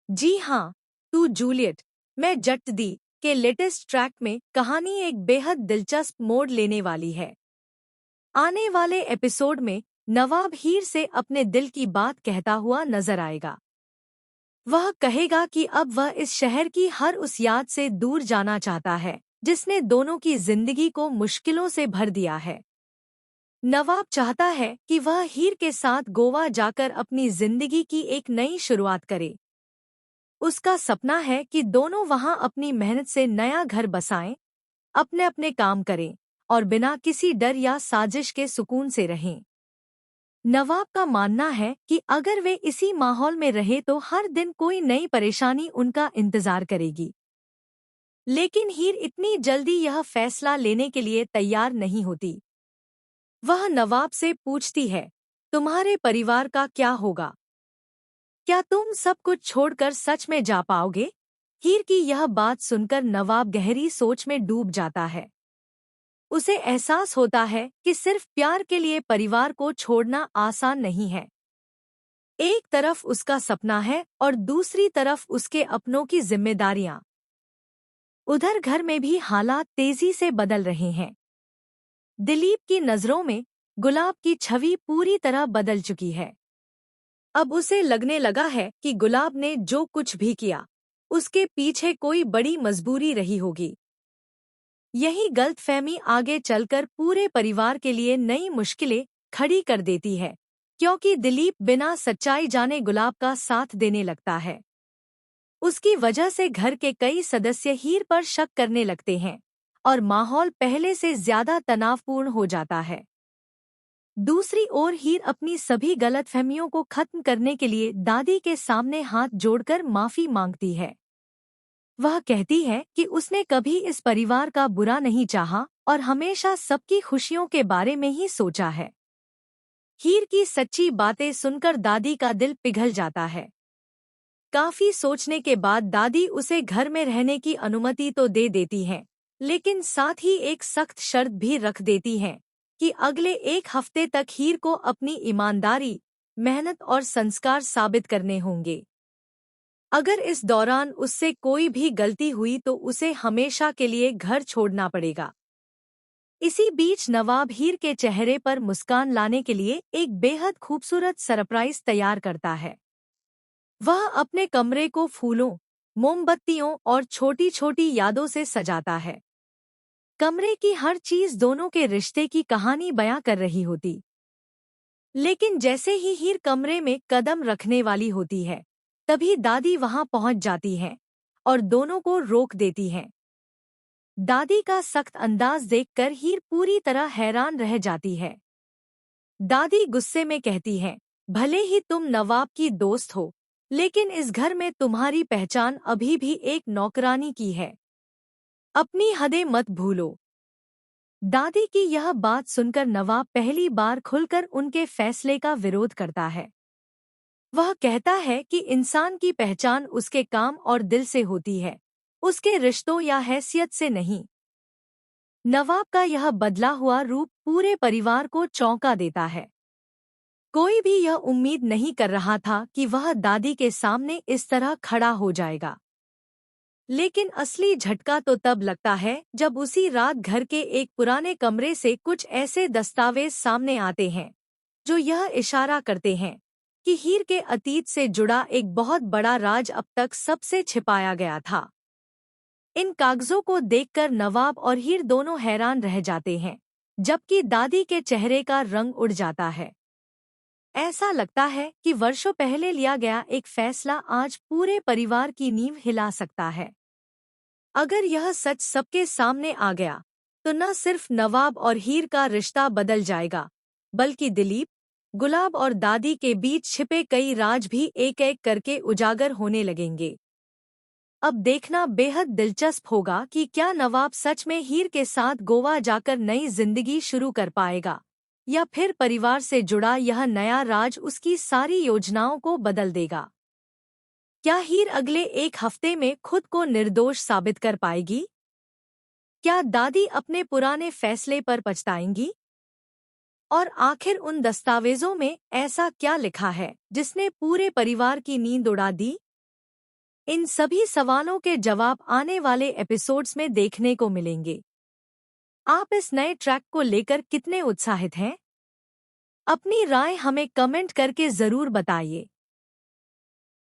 जी हाँ, तू जूलियट, मैं जट दी के लेटेस्ट ट्रैक में कहानी एक बेहद दिलचस्प मोड़ लेने वाली है। आने वाले एपिसोड में नवाब हीर से अपने दिल की बात कहता हुआ नजर आएगा। वह कहेगा कि अब वह इस शहर की हर उस याद से दूर जाना चाहता है जिसने दोनों की जिंदगी को मुश्किलों से भर दिया है। नवाब चाहता है कि वह हीर के साथ गोवा जाकर अपनी जिंदगी की एक नई शुरुआत करे। उसका सपना है कि दोनों वहां अपनी मेहनत से नया घर बसाएं, अपने अपने काम करें और बिना किसी डर या साजिश के सुकून से रहें। नवाब का मानना है कि अगर वे इसी माहौल में रहे तो हर दिन कोई नई परेशानी उनका इंतजार करेगी। लेकिन हीर इतनी जल्दी यह फैसला लेने के लिए तैयार नहीं होती। वह नवाब से पूछती है, तुम्हारे परिवार का क्या होगा? क्या तुम सब कुछ छोड़कर सच में जा पाओगे? हीर की यह बात सुनकर नवाब गहरी सोच में डूब जाता है। उसे एहसास होता है कि सिर्फ प्यार के लिए परिवार को छोड़ना आसान नहीं है। एक तरफ उसका सपना है और दूसरी तरफ उसके अपनों की जिम्मेदारियां। उधर घर में भी हालात तेजी से बदल रहे हैं। दिलीप की नजरों में गुलाब की छवि पूरी तरह बदल चुकी है। अब उसे लगने लगा है कि गुलाब ने जो कुछ भी किया, उसके पीछे कोई बड़ी मजबूरी रही होगी। यही गलतफहमी आगे चलकर पूरे परिवार के लिए नई मुश्किलें खड़ी कर देती है, क्योंकि दिलीप बिना सच्चाई जाने गुलाब का साथ देने लगता है। उसकी वजह से घर के कई सदस्य हीर पर शक करने लगते हैं और माहौल पहले से ज्यादा तनावपूर्ण हो जाता है। दूसरी ओर हीर अपनी सभी गलतफहमियों को खत्म करने के लिए दादी के सामने हाथ जोड़कर माफी मांगती है। वह कहती है कि उसने कभी इस परिवार का बुरा नहीं चाहा और हमेशा सबकी खुशियों के बारे में ही सोचा है। हीर की सच्ची बातें सुनकर दादी का दिल पिघल जाता है। काफी सोचने के बाद दादी उसे घर में रहने की अनुमति तो दे देती हैं, लेकिन साथ ही एक सख्त शर्त भी रख देती हैं कि अगले एक हफ्ते तक हीर को अपनी ईमानदारी, मेहनत और संस्कार साबित करने होंगे। अगर इस दौरान उससे कोई भी गलती हुई तो उसे हमेशा के लिए घर छोड़ना पड़ेगा। इसी बीच नवाब हीर के चेहरे पर मुस्कान लाने के लिए एक बेहद खूबसूरत सरप्राइज तैयार करता है। वह अपने कमरे को फूलों, मोमबत्तियों और छोटी छोटी यादों से सजाता है। कमरे की हर चीज दोनों के रिश्ते की कहानी बयां कर रही होती। लेकिन जैसे ही हीर कमरे में कदम रखने वाली होती है, तभी दादी वहां पहुंच जाती हैं और दोनों को रोक देती हैं। दादी का सख्त अंदाज देखकर हीर पूरी तरह हैरान रह जाती है। दादी गुस्से में कहती हैं, भले ही तुम नवाब की दोस्त हो, लेकिन इस घर में तुम्हारी पहचान अभी भी एक नौकरानी की है। अपनी हदें मत भूलो। दादी की यह बात सुनकर नवाब पहली बार खुलकर उनके फैसले का विरोध करता है। वह कहता है कि इंसान की पहचान उसके काम और दिल से होती है, उसके रिश्तों या हैसियत से नहीं। नवाब का यह बदला हुआ रूप पूरे परिवार को चौंका देता है। कोई भी यह उम्मीद नहीं कर रहा था कि वह दादी के सामने इस तरह खड़ा हो जाएगा। लेकिन असली झटका तो तब लगता है जब उसी रात घर के एक पुराने कमरे से कुछ ऐसे दस्तावेज सामने आते हैं जो यह इशारा करते हैं कि हीर के अतीत से जुड़ा एक बहुत बड़ा राज अब तक सबसे छिपाया गया था। इन कागजों को देखकर नवाब और हीर दोनों हैरान रह जाते हैं, जबकि दादी के चेहरे का रंग उड़ जाता है। ऐसा लगता है कि वर्षों पहले लिया गया एक फैसला आज पूरे परिवार की नींव हिला सकता है। अगर यह सच सबके सामने आ गया, तो न सिर्फ नवाब और हीर का रिश्ता बदल जाएगा, बल्कि दिलीप, गुलाब और दादी के बीच छिपे कई राज भी एक एक करके उजागर होने लगेंगे। अब देखना बेहद दिलचस्प होगा कि क्या नवाब सच में हीर के साथ गोवा जाकर नई जिंदगी शुरू कर पाएगा, या फिर परिवार से जुड़ा यह नया राज उसकी सारी योजनाओं को बदल देगा। क्या हीर अगले एक हफ्ते में खुद को निर्दोष साबित कर पाएगी? क्या दादी अपने पुराने फैसले पर पछताएंगी? और आखिर उन दस्तावेजों में ऐसा क्या लिखा है जिसने पूरे परिवार की नींद उड़ा दी? इन सभी सवालों के जवाब आने वाले एपिसोड्स में देखने को मिलेंगे। आप इस नए ट्रैक को लेकर कितने उत्साहित हैं? अपनी राय हमें कमेंट करके जरूर बताइए।